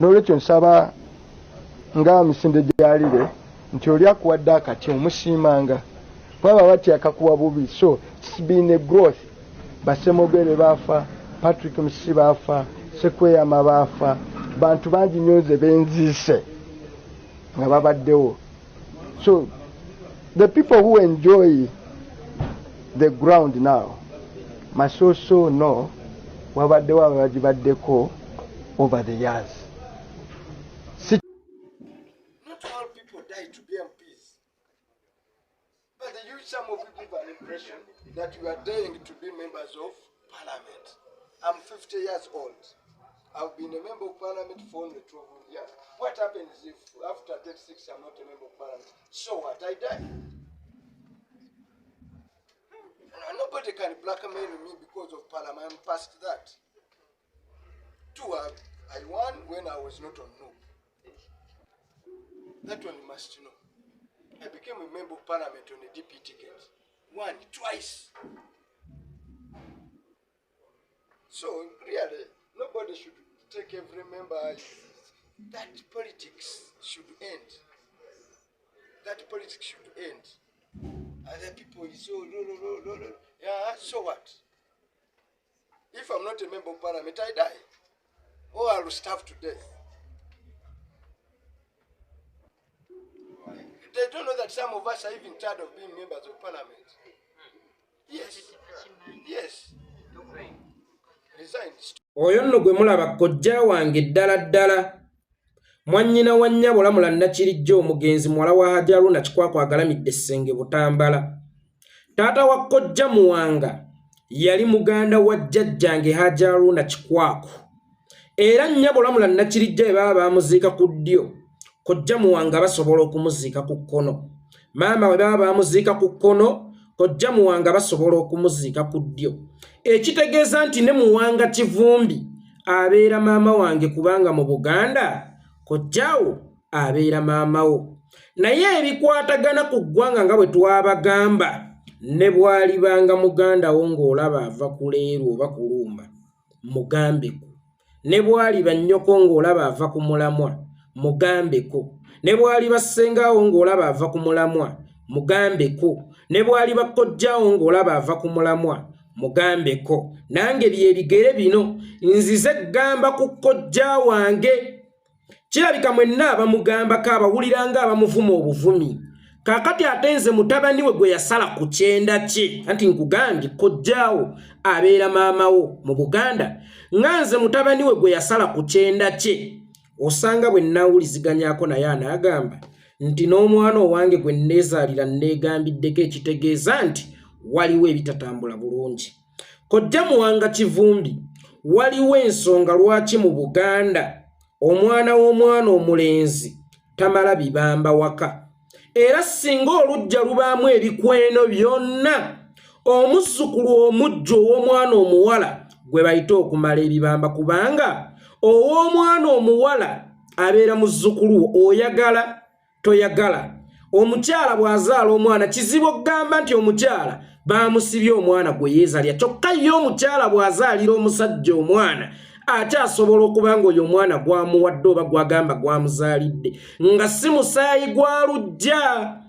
N'olwekyo nsaba nga misinde gyalire nti oli akuwadde akati omusiimanga bwaba bati akakuwa bubi. So it's been a growth. Basemogere baafa, Patrick Musisi baafa, Sekweyama baafa, bantu bangi nnyo ze benziise nga babaddewo. So the people who enjoy the ground now must also know wabaddewo abagibaddeko over the years. Not all people die to be MPs, but they use some of you give an impression that you are dying to be members of parliament. I'm 50 years old. I've been a member of parliament for only 12 years. What happens if after 36 I'm not a member of parliament? So what? I die. Nobody can blackmail me because of parliament. I'm past that. Two, I won when I was not on no. That one you must know. I became a member of parliament on a DP ticket. One, twice. So really, nobody should take every member. That politics should end. That politics should end. Other people is so yeah, so what? If I'm not a member of parliament, I die. Or I'll starve to death. They don't know that some of us are even tired of being members of parliament. Yes. Yes. Resign. Oyo nno gwe mulaba kojja wange ddala mwannyina wa nnyabo lamula Nakirijjo omugenzi muwala wa Hajaruna Kikwakwa agalamidde Ssenge Butambala. Taata wa kojja Muwanga yali muganda wa jjajjange Hajaruna Kikwakwa. Era nnyabo lamula Nakirijjo bwe baba bamuziika ku ddyo, kojja Muwanga basobola okumuziika ku kkono. Maama bwe baba bamuziika ku kkono, kojja Muwanga basobola okumuziika ku ddyo. Ekitegeeza nti ne Muwanga Kivumbi abeera maama wange kubanga mu Buganda kojjaawo abeera maamawo. Naye ebikwatagana ku ggwanga nga bwe twabagamba, ne bw'alibanga muganda wo ng'olaba ava ku Leero oba ku Lumba, mugambeko. Ne bw'aliba nnyoko ng'olaba ava ku Mulamwa, mugambeko. Ne bw'aliba ssengaawo ng'olaba ava ku Mulamwa, mugambeko. Ne bw'aliba kojjaawo ng'olaba ava ku Mulamwa, mugambeko. Nange byebigere bino nzize gamba ku kojja wange. Kirabika mwenna abamugambako abawuliranga abamuvuma obuvumi. Kakati atenze mutabani we gwe yasala ku kyenda kye. Anti nkugambye kojjaawo abeera maamawo mu Buganda. Nganze mutabani we gwe yasala ku kyenda kye. Osanga bwe nnaawuliziganyako naye anaagamba nti n'omwana owange gwe nneezaalira nneegambiddeko ekitegeeza nti waliwo ebitatambula bulungi. Kojja Muwanga Kivumbi waliwo ensonga lwaki mu Buganda omwana w'omwana omulenzi tamala bibamba waka. Era singa olujja lubaamu ebikweno byonna, omuzzukulu omujjo ow'omwana omuwala gwe bayita okumala ebibamba, kubanga ow'omwana omuwala abeera muzzukulu oyagala toyagala. Omukyala bw'azaala omwana kizibu okugamba nti omukyala baamusibye omwana gwe yeezalya. Kyokka ye omukyala bw'azaalira omusajja omwana akyasobola okuba ng'oyo omwana gwamuwadde oba gwagamba gwamuzaalidde nga si musaayi gwa lujja.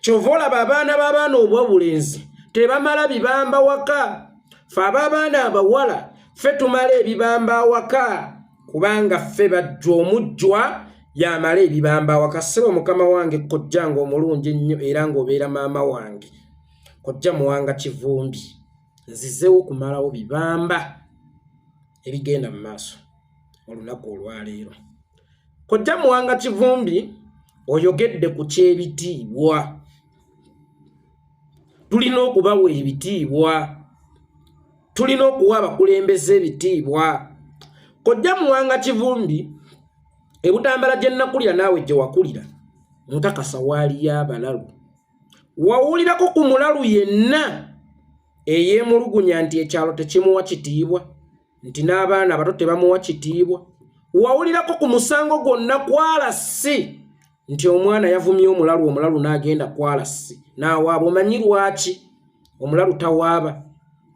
Kyova olaba abaana b'abaana obw'obulenzi tebamala bibamba waka. Ffe ab'abaana abawala ffe tumala ebibamba awaka kubanga ffe bajjwa omujjwa yamala ebibamba awaka. Ssebo mukama wange kojjange omulungi ennyo era ng'obeera maama wange kojja Muwanga Kivumbi, nzizeewo okumalawo bibamba ebigenda mu maaso olunaku olwaleero. Kojja Muwanga Kivumbi oyogedde ku ky'ebitiibwa. Tulina okubawa ebitiibwa, tulina okuwa abakulembeze ebitiibwa. Kojja Muwanga Kivumbi e Butambala gye nakulira naawe gye wakulira nkakasa waaliyo abalalu. Wawulirako ku mulalu yenna eyeemulugunya nti ekyalo tekimuwa kitiibwa, nti n'abaana abato tebamuwa kitiibwa? Wawulirako ku musango gwonna kwalasi nti omwana yavumye omulalu, omulalu n'agenda kwalasi n'awaaba? Omanyi lwaki omulalu tawaaba?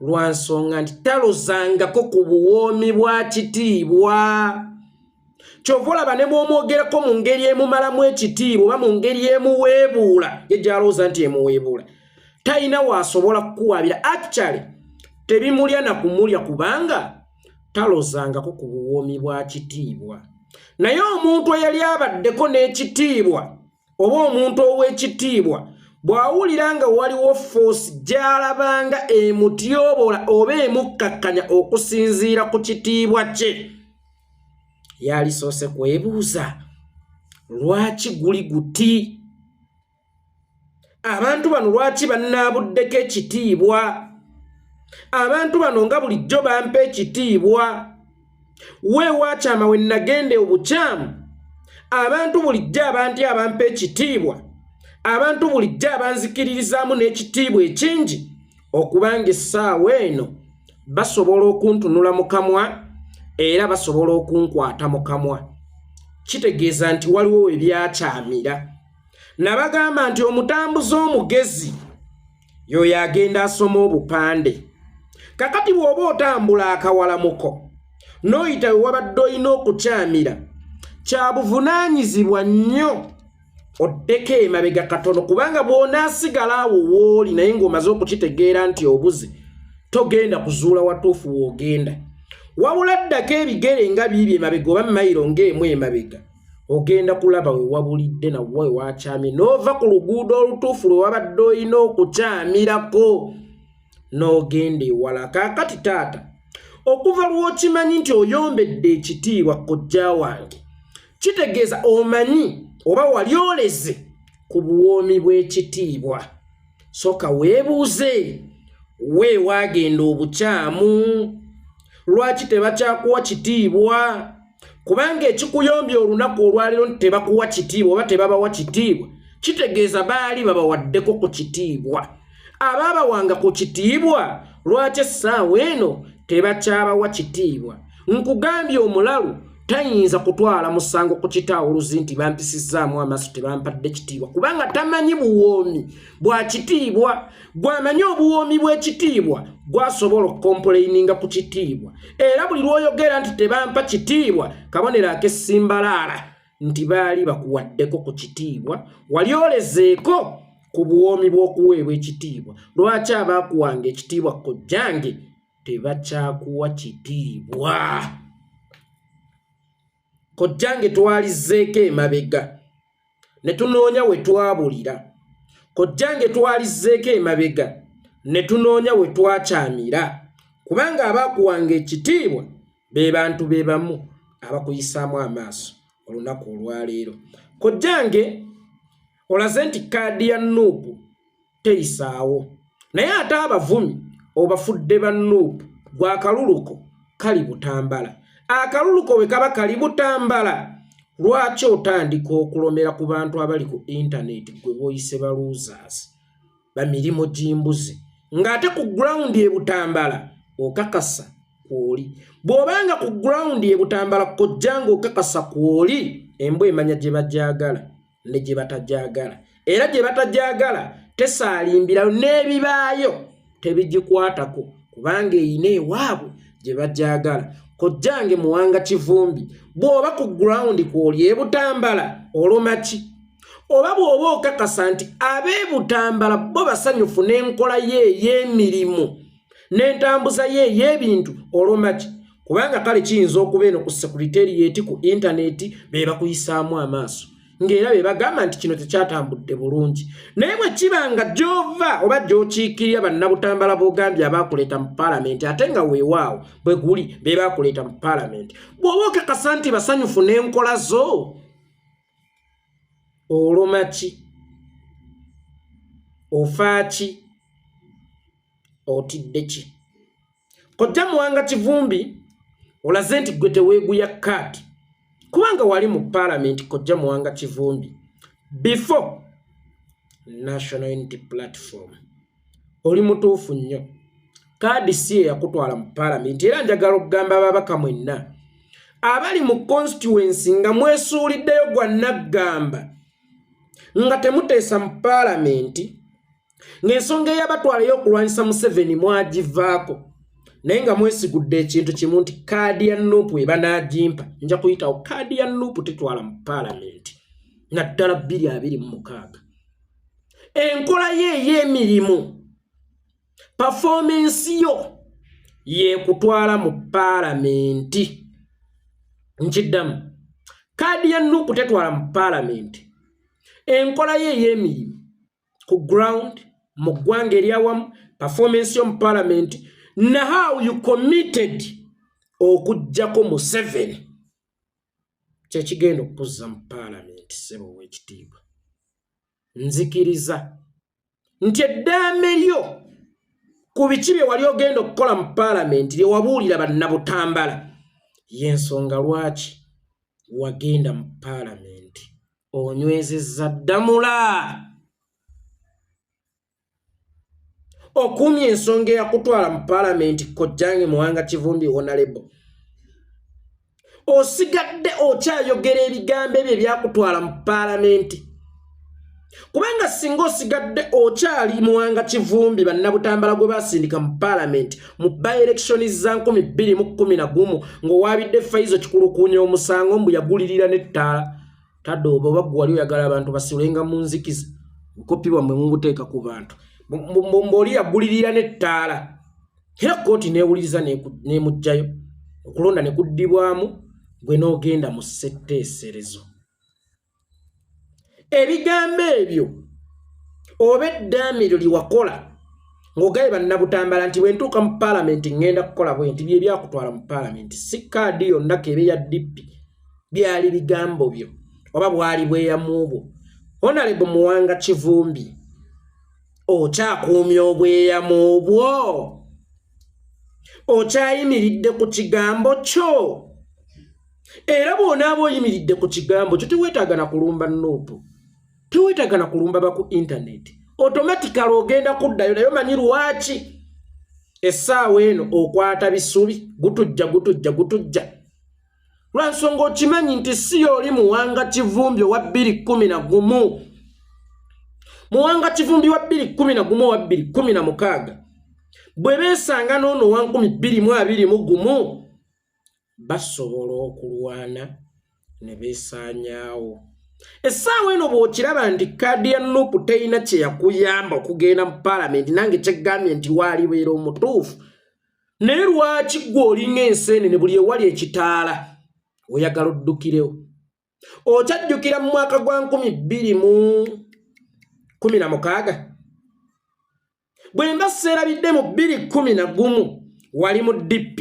Lwa nsonga nti talozangako ku buwoomi bwa kitiibwa. Chovola bane bw'omwogerako mu ngeri emumalamu ekitiibwa oba mu ngeri emuweebuula ye gy'alowooza nti emuweebuula talina waasobola kukuwaabira. Actually tebimulya na kumulya kubanga talozangako ku buwoomi bwa kitiibwa. Naye omuntu eyali abaddeko n'ekitiibwa oba omuntu ow'ekitiibwa bw'awulira nga waliwo force gy'alabanga emutyobola oba emukkakkanya okusinziira ku kitiibwa kye, yalisoose kwebuuza lwaki guli guti? Abantu bano lwaki bannaabuddeko ekitiibwa? Abantu bano nga bulijjo bampa ekitiibwa. Weewaakyama we nagende obukyamu, abantu bulijjo abantu abampa ekitiibwa, abantu bulijjo abanzikiririzaamu n'ekitiibwa ekingi, okubanga essaawa eno basobola okuntunula mu kamwa era basobola okunkwata mu kamwa. Kitegeeza nti waliwo we byakyamira. Nabagamba nti omutambuzi omugezi y'oyo agenda asoma obupande. Kakati bw'oba otambula akawalamuko n'oyita we wabadde olina okukyamira, kya buvunaanyizibwa nnyo oddeko emabega katono, kubanga bw'onaasigala awo w'oli naye ng'omaze okukitegeera nti obuze, togenda kuzuula watuufu w'ogenda. Wabula ddako ebigere nga biibyo emabega oba mayiro ng'emu emabega, ogenda kulaba we wabulidde na we waakyamye, n'ova ku luguudo olutuufu lwe wabadde olina okukyamirako n'ogenda ewala. Kaakati taata, okuva lw'okimanyi nti oyombedde ekitiibwa kojja wange, kitegeeza omanyi oba wali oleze ku buwoomi bw'ekitiibwa. Soka weebuuze, we waagenda obukyamu, lwaki tebakyakuwa kitiibwa? Kubanga ekikuyombya olunaku olwaliro nti tebakuwa kitiibwa oba tebabawa kitiibwa, kitegeeza baali babawaddeko ku kitiibwa. Abaabawanga ku kitiibwa lwaki essaawa eno tebakyabawa kitiibwa? Nkugambye omulalu tayinza kutwala musango ku kitawuluzi nti bampisizaamu amaaso tebampadde kitiibwa, kubanga tamanyi buwoomi bwa kitiibwa. Bw'amanyi obuwoomi bw'ekitiibwa gwasobola okukomplaininga ku kitiibwa. Era buli lw'oyogera nti tebampa kitiibwa, kabonero ak'essimbalaala nti baali bakuwaddeko ku kitiibwa, wali olezeeko ku buwoomi bw'okuweebwa ekitiibwa. Lwaki abaakuwanga ekitiibwa kojjange tebakyakuwa kitiibwa? Kojjange twalizzeeko emabega ne tunoonya we twabulira. Kojjange twalizzeeko emabega ne tunoonya we twakyamira, kubanga abaakuwanga ekitiibwa be bantu be bamu abakuyisaamu amaaso olunaku olwaleero. Kojjange olaze nti kaadi ya Nuupu teyisaawo, naye ate abavumi obafudde ba Nuupu gwa akaluluko kali Butambala. Akaluluko we kaba kali Butambala, lwaki otandika okulomera ku bantu abali ku intaneti gwe boyise ba losers ba mirimu gy'imbuzi, ng'ate ku ground e Butambala okakasa kwoli? Bw'obanga ku ground e Butambala kojjanga okakasa kwoli, embwa emanya gye bagyagala ne gye batagyagala, era gye batagyagala tesaalimbirayo, n'ebibaayo tebigikwatako kubanga eyina ewaabwe gye bagyagala. Kojjange Muwanga Kivumbi, bw'oba ku ground kwoli e Butambala olomaki? Oba bw'oba okakasa nti ab'e Butambala bo basanyufu n'enkola ye ey'emirimu n'entambuza ye ey'ebintu, olomaki? Kubanga kale kiyinza okuba eno ku secretariat ku intaneti be bakuyisaamu amaaso, ng'era be bagamba nti kino tekyatambudde bulungi. Naye bwe kibanga gy'ova oba gy'okiikirira bannabutambala b'ogambye abaakuleeta mu paalamenti, ate nga weewaawo bwe guli be baakuleeta mu paalamenti, bw'oba okakasa nti basanyufu n'enkola zo, olomaki? Ofaaki? Otidde ki? Kojja Muwanga Kivumbi olaze nti gwe teweeguya kaati kubanga wali mu paalamenti. Kojja Muwanga Kivumbi before National Unity Platform oli mutuufu nnyo. Kaadi si yakutwala mu paalamenti, era njagala okugamba ababaka mwenna abali mu constituency nga mwesuuliddeyo gwa Naggamba nga temuteesa mu paalamenti, ng'ensonga eyabatwala ey'okulwanyisa Museveni mwagivaako, nenga mwesigudde ekintu kimu nti kaadi ya Nuupu ebanagimpa nja kuyitawo kaadi ya Nuupu tetwala mu parliament naddala 2026 enkola ye ey'emirimu performance yo ye kutwala mu parliament nkiddamu kaadi ya Nuupu tetwala mu parliament enkola ye ey'emirimu ku ground mu ggwanga eryawamu performance yo mu parliament na how you committed okujjako mu 7 kyekigenda okuzza mu parliament sebo w'ekitiibwa nzikiriza nti eddaame lyo ku biki bye wali ogenda okukola mu parliament lye wabuulira bannabutambala y'ensonga lwaki wagenda mu parliament onywezezza ddamula okumya ensonga eyakutwala mu parliament kojjange Muwanga Kivumbi honorable osigadde okyayogera ebigambo ebyo ebyakutwala mu parliament kubanga singa osigadde okyali Muwanga Kivumbi bannabutambala gwe basindika mu parliament mu by-election za 2011 ng'owaabidde Faizo Kikulukuunya omusango mbu yagulirira n'ettaala tadooba oba gwe wali oyagala abantu basiwenga mu nzikiza bukopi bwammwe mubuteeka ku bantu mboli yagulirira n'ettaala era kooti neewuliriza neemugjayo okulonda ne kuddibwamu gwe n'ogenda mu ssetteeserezo ebigambo ebyo oba eddaame eryo lyewakola ng'ogaye bannabutambala nti bwentuuka mu parliament ngenda kukola bwe nti bye byakutwala mu parliament si kaadi yonna kebe ya DP byali bigambo byo oba bwali bweyamu bwo honorable Muwanga Kivumbi okyakuumya obweyamu bwo okyayimiridde ku kigambo kyo era bw'onaaba oyimiridde ku kigambo kyo teweetaaga na kulumba Nuupu teweetaaga na kulumba baku internet automatically ogenda kuddayo naye omanyi lwaki essaawa eno okwata bisubi gutujja lwansonga okimanyi nti si oli Muwanga Kivumbi owa 2011 Muwanga Kivumbi wa 2011 wa 2016 bwe beesanga n'ono wa 2021 basobola okulwana ne beesaanyaawo essaawa eno bw'okiraba nti kaadi ya Nuupu teyina kye yakuyamba okugenda mu parliament nange kyeggambye nti waalibeera omutuufu naye lwaki gwe olinga enseenene buli ewali ekitaala oyagala oddukirewo okyajjukira mu mwaka gwa 2016 bwe mba seerabidde mu 2011 wali mu DP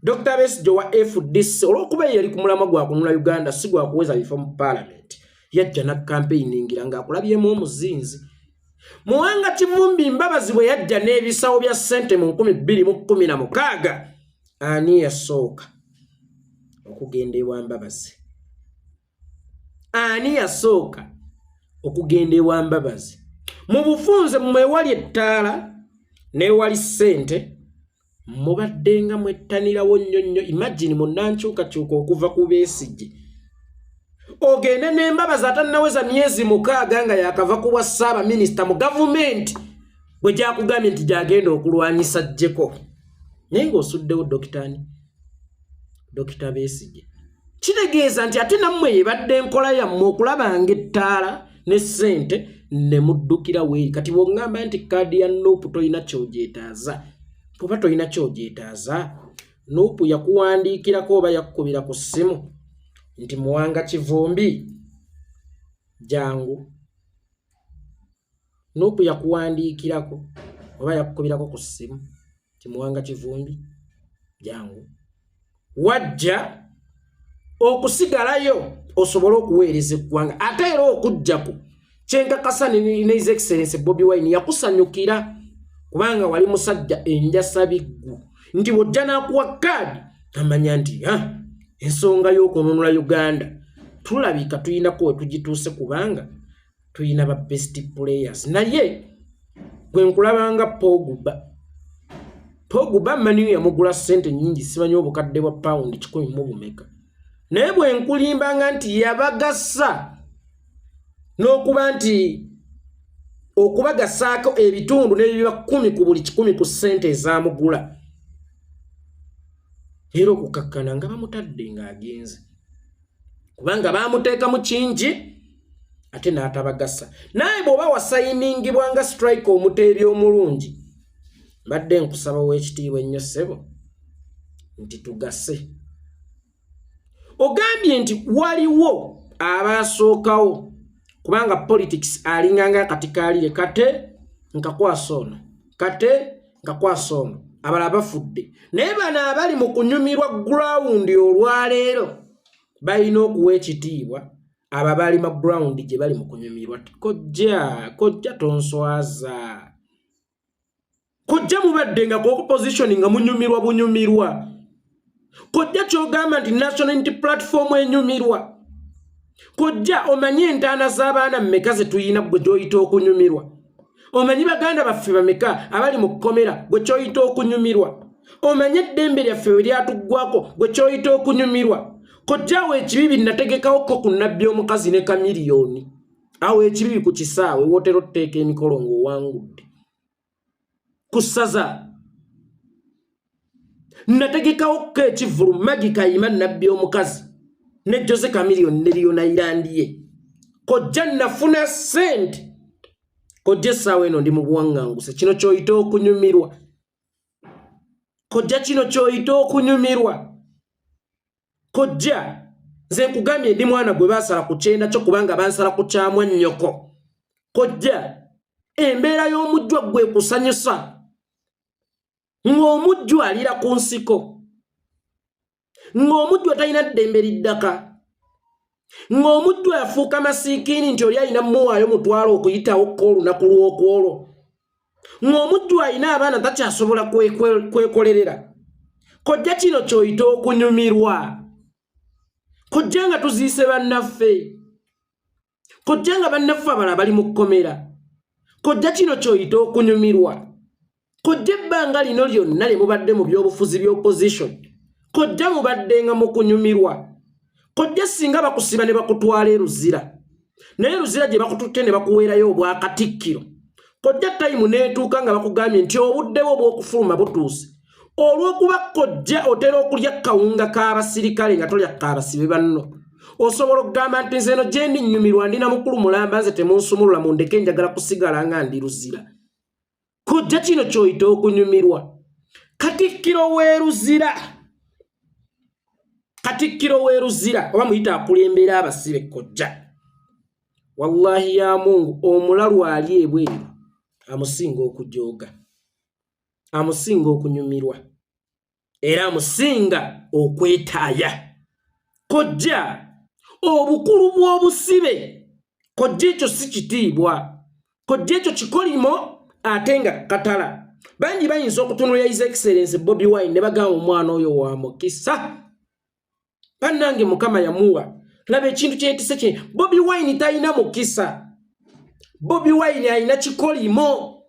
Dr. Besigye wa FDC olw'okuba yali ku mulamwa gwa kununula Uganda si gwa kuweza bifo mu parliament yajja na campaigningira ng'akulabyemu omuzinzi Muwanga Kivumbi Mbabazi bwe yajja n'ebisawo bya ssente mu 2016 ani yasooka okugenda ewa Mbabazi ani yasooka okugenda ewa Mbabazi mu bufunze mwewali ettaala n'ewali ssente mubaddenga mwettanirawo nnyonnyo imagine munnankyukakyuka okuva ku Besigye ogende n'Embabazi atannaweza myezi 6 nga yakava ku bwa Ssaabaminisita mu gavumenti bwe gyakugambye nti gyagenda okulwanyisa Jeko naye ng'osuddewo Dr. Besigye kitegeeza nti ate nammwe yebadde enkola yammwe okulabanga ettaala ne ssente ne muddukira weeri kati bw'oŋŋamba nti kaadi ya Nuupu toyina ky'ogyetaaza kuba toyina ky'ogyetaaza Nuupu yakuwandiikirako oba yakukubira ku ssimu nti Muwanga Kivumbi jangu Nuupu yakuwandiikirako oba yakukubirako ku ssimu nti Muwanga Kivumbi jangu wajja okusigalayo osobole okuweereza eggwanga ate era okujjako kyenkakasa ne His Excellency Bobi Wine yakusanyukira kubanga wali musajja enjasabiggu nti bw'ojja n'akuwa kaadi amanya nti ensonga y'okununula Uganda tulabika tuyinako we tugituuse kubanga tuyina ba best players naye gwe nkulabanga Pogba mani yamugula ssente nnyingi simanyi obukadde bwa pound 100 mu bumeka naye bwe nkulimbanga nti yabagassa n'okuba nti okubagasaako ebitundu n'ebiba 10 ku buli 100 ku ssente ezamugula era okukakkana nga bamutadde ng'agenze kubanga bamuteeka mu kingi ate n'atabagasa naye bw'oba wasayiningibwa nga strike omuteebi omulungi mbadde nkusaba w'ekitiibwa ennyo ssebo nti tugase ogambye nti waliwo abaasookawo kubanga politics alinganga akati kaalire kate nkakwasa ono kate nkakwasa ono abala bafudde naye bano abali mu kunyumirwa ground olwaleero balina okuwa ekitiibwa aba bali ma ground gye bali mu kunyumirwa kojja tonswaza kojja mubadde nga ku opposition nga munyumirwa bunyumirwa kojja kyogamba nti national unity platform enyumirwa kojja omanyi entaana z'abaana mmeka ze tuyina gwe gyoyita okunyumirwa omanyi baganda baffe bameka abali mu kkomera gwe kyoyita okunyumirwa omanyi eddembe lyaffe we lyatuggwako gwe kyoyita okunyumirwa kojjaawo ekibibi nategekawo ko ku nnabbi omukazi ne kamiliyoni awo ekibibi ku kisaawe wootera otteeka emikolo ng'owangudde ku ssaza nategekawo ko ekivulu magi kayima nnabbi omukazi ne jose kamiliyoni ne liyona irandiye kojja nafuna sente kojja essaawa eno ndi mu buwaŋŋanguse kino kyoyita okunyumirwa kojja kino kyoyita okunyumirwa kojja nze nkugambye ndi mwana gwe baasala ku kyenda kyo kubanga bansala ku kyamwa nnyoko kojja embeera y'omujjwa gwe kusanyusa ng'omujjwa alira ku nsiko ng'omujjwa talina ddembe liddaka ng'omujjwa yafuuka masiikiini nti oli alina muwaayo mutwalo okuyitawo ko olunaku lw'okwolwo ng'omujjwa alina abaana takyasobola kwekolerera kojja kino kyoyita okunyumirwa kojja nga tuziise bannaffe kojja nga bannaffe abala bali mu kkomera kojja kino kyoyita okunyumirwa kojja ebbanga lino lyonna lye mubadde mu by'obufuzi by'opposition kojja mubadde nga mu kunyumirwa kojja singa bakusiba ne bakutwala eruzira naye eruzira gye bakututte ne bakuweerayo obwakatikkiro kojja tayimu neetuuka nga bakugambye nti obudde bwo bw'okufuluma butuuse olw'okuba kojja otera okulya kawunga k'abasirikale nga tolya k'abasibe banno osobola okugamba nti nze eno gye ndi nnyumirwa ndina mukulu mulamba nze temunsumulula mundeke njagala kusigala nga ndi ruzira kojja kino kyoyita okunyumirwa katikkiro w'eruzira oba muyita akulembera abasibe kojja wallahi ya mungu omulalu ali ebweru amusinga okujooga amusinga okunyumirwa era amusinga okwetaaya kojja obukulu bw'obusibe kojja ekyo si kitiibwa kojja ekyo kikolimo ate nga katala bangi bayinza okutunula his excellence Bobi Wine ne bagamba omwana oyo wa mukisa bannange mukama yamuwa laba ekintu kyetise kye Bobi Wine talina mukisa Bobi Wine alina kikolimo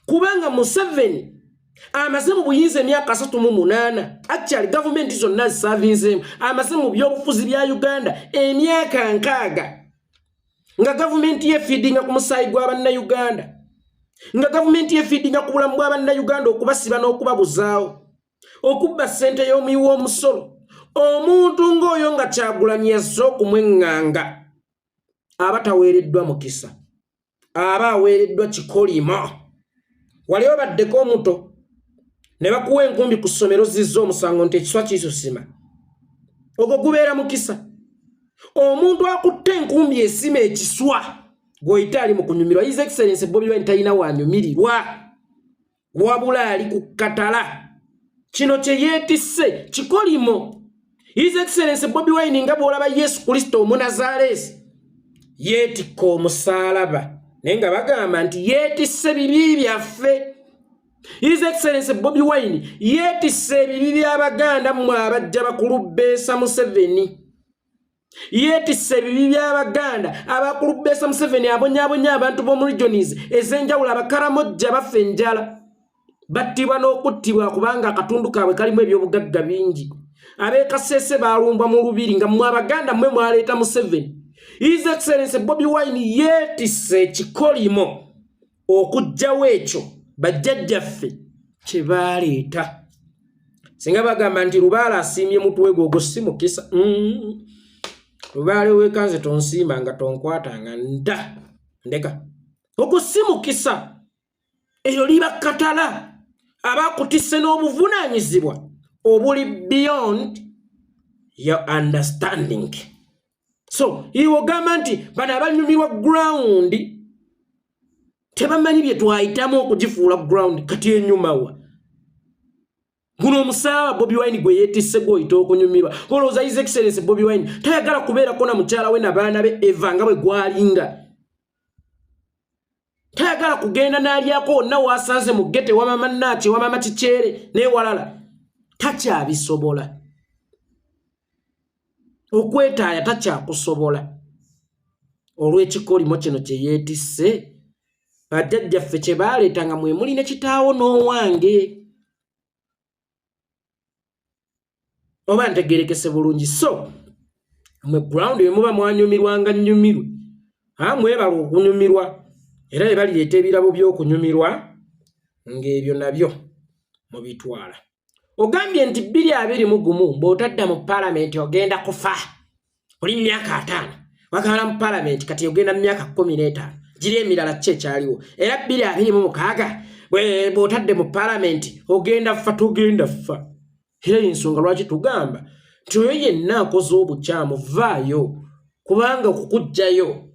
kubanga Museveni amaze mu buyinza emyaka 38 actually government zonna zisavinzemu amaze mu by'obufuzi bya Uganda emyaka 6 nga government ye feedinga ku musaayi gw'Abannayuganda nga government ye feedinga ku bulamu bw'Abannayuganda okubasiba n'okubabuzaawo okubba ssente y'omuyiwa omusolo omuntu ng'oyo nga Kyagulanyi yazze okumweŋŋanga aba taweereddwa mukisa aba aweereddwa kikolimo wali obaddeko omuto ne bakuwa enkumbi ku ssomero zizza omusango nti ekiswa kisusima ogwo gubeera mukisa omuntu akutte enkumbi esima ekiswa gw'oyita ali mu kunyumirwa his excellence Bobi Wine talina wanyumirirwa wabula ali ku katala kino kye yeetisse kikolimo his excellence Bobi Wine nga bw'olaba Yesu Kristo Omunazaalesi yeetikka omusaalaba naye nga bagamba nti yeetisse bibi byaffe his excellence Bobi Wine yeetisse ebibi by'Abaganda mmwe abajja bakulubbeesa Museveni yeetisse ebibi by'Abaganda abakulubbeesa Museveni abonyaabonya abantu b'omu regions ez'enjawulo abakaramojja baffe enjala battibwa n'okuttibwa kubanga akatundu kaabwe kalimu ebyobugagga bingi abeekasese baalumbwa mu lubiri nga mmwe Abaganda mmwe mwaleeta Museveni his excellence Bobi Wine yeetisse ekikolimo okuggyawo ekyo bajjajjaffe kye baaleeta singa bagamba nti Lubaale asiimye mutwe gwo simukisa Lubaale wekanze tonsiima nga tonkwatanga ndeka okusimukisa eyo liba katala abakutisse n'obuvunaanyizibwa obuli beyond your understanding. So iwogamba nti bano abanyumirwa ground tebamanyi bye twayitamu okugifuula ground kati enyumawa guno omusaaba Bobi Wine gwe yeetisse gw'oyita okunyumirwa olowooza His Excellency Bobi Wine tayagala kubeerako na mukyala we n'abaana be Eva nga bwe gwalinga tayagala kugenda n'alyako wonna waasanze mu gete wa mama Naaki wa mama Kikyere n'ewalala takyabisobola okwetaaya takyakusobola olw'ekikolimo kino kye yeetisse bajjajjaffe kye baaleetanga mwe muli ne kitaawo n'owange oba ntegerekese bulungi. So mwe ground we muba mwanyumirwanga nnyumirwe mwebala okunyumirwa era bye balireeta ebirabo by'okunyumirwa ng'ebyo nabyo mubitwala. Ogambye nti 2021 bw'otadda mu palamenti ogenda kufa oli myaka 5 wakala mu palamenti kati ogenda mu myaka 15 giri emirala kye kyaliwo era 2026 bw'otadde mu palamenti ogenda fa tugenda fa. Era ensonga lwaki tugamba nti oyo yenna akoze obukyamu vaayo kubanga okukujjayo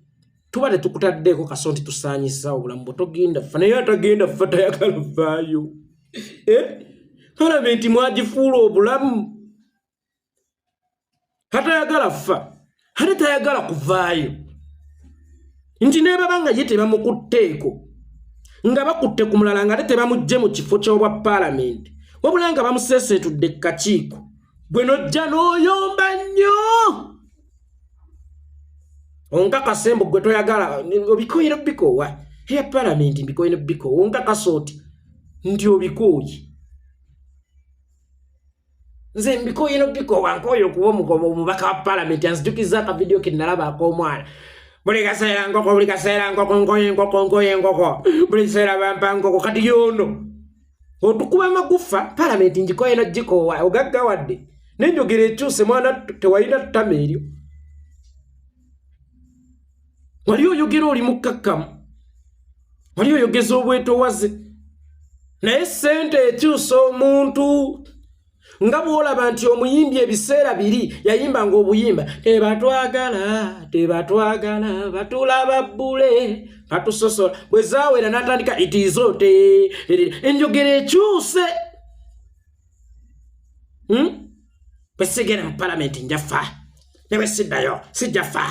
tuba tetukutaddeeko kaso nti tusaanyisa obulamu bwe togenda fa naye atagenda fa tayagala vaayo. Palamenti mwagifuula obulamu hatayagala fa hate tayagala kuvaayo nti ne babanga ye tebamukutteeko nga bakutte ku mulala nga ate tebamugye mu kifo ky'obwa palamenti wabula nga bamuseeseetudde kakiiko gwe nojja n'oyomba nnyo onkakasa mbu gwe toyagala obikoyire bikoowa eya palamenti mbikoyire bikoowa onkakasa oti nti obikooye nze mbikoyire bikoowa nkooye okuba omubaka wa palamenti anzijukiza akavidiyo ke nalaba ak'omwana buli kaseera nkoko nkoye enkoko buli kiseera bampa nkoko kati yono otukuba amagufa palamenti njikoye nagikoowa ogaggawadde n'enjogera ekyuse mwana tewalina ttama eryo wali oyogera oli mukkakkamu wali oyogeza obwetowaze naye ssente ekyusa omuntu nga bw'olaba nti omuyimbi ebiseera biri yayimbanga obuyimba tebatwagala batulaba bbule batusosola bwe zaawera n'atandika itizote enjogera ekyuse bwe sigenda mu palamenti njafa ne bwe siddayo sijjafa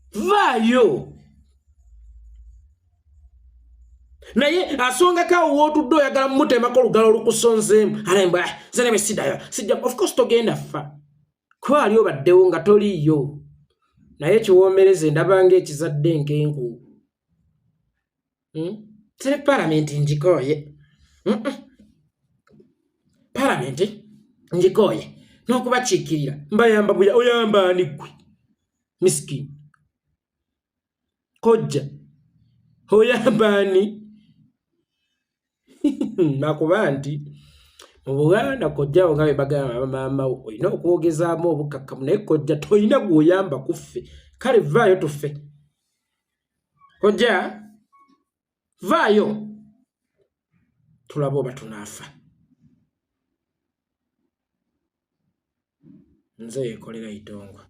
vaayo naye asonga kawo wootudde oyagala mumutemako olugalo olukusonzeemu alembwa zene bwe siddayo sijja of course togenda fa kuba ali obaddewo nga toliiyo naye kiwoomereze ndabanga ekizadde nkenku tere palamenti njikooye palamenti njikooye n'okubakiikirira mbayamba buya oyamba ani gwe miskini kojja oyamba ani nakuba nti mu Buganda kojjawo nga bwe bagamba maama olina okwogezaamu obukakkamu naye kojja toyina gw'oyamba kuffe kale vaayo tuffe kojja vaayo tulaba oba tunaafa. Nze Yekolera Itongwa.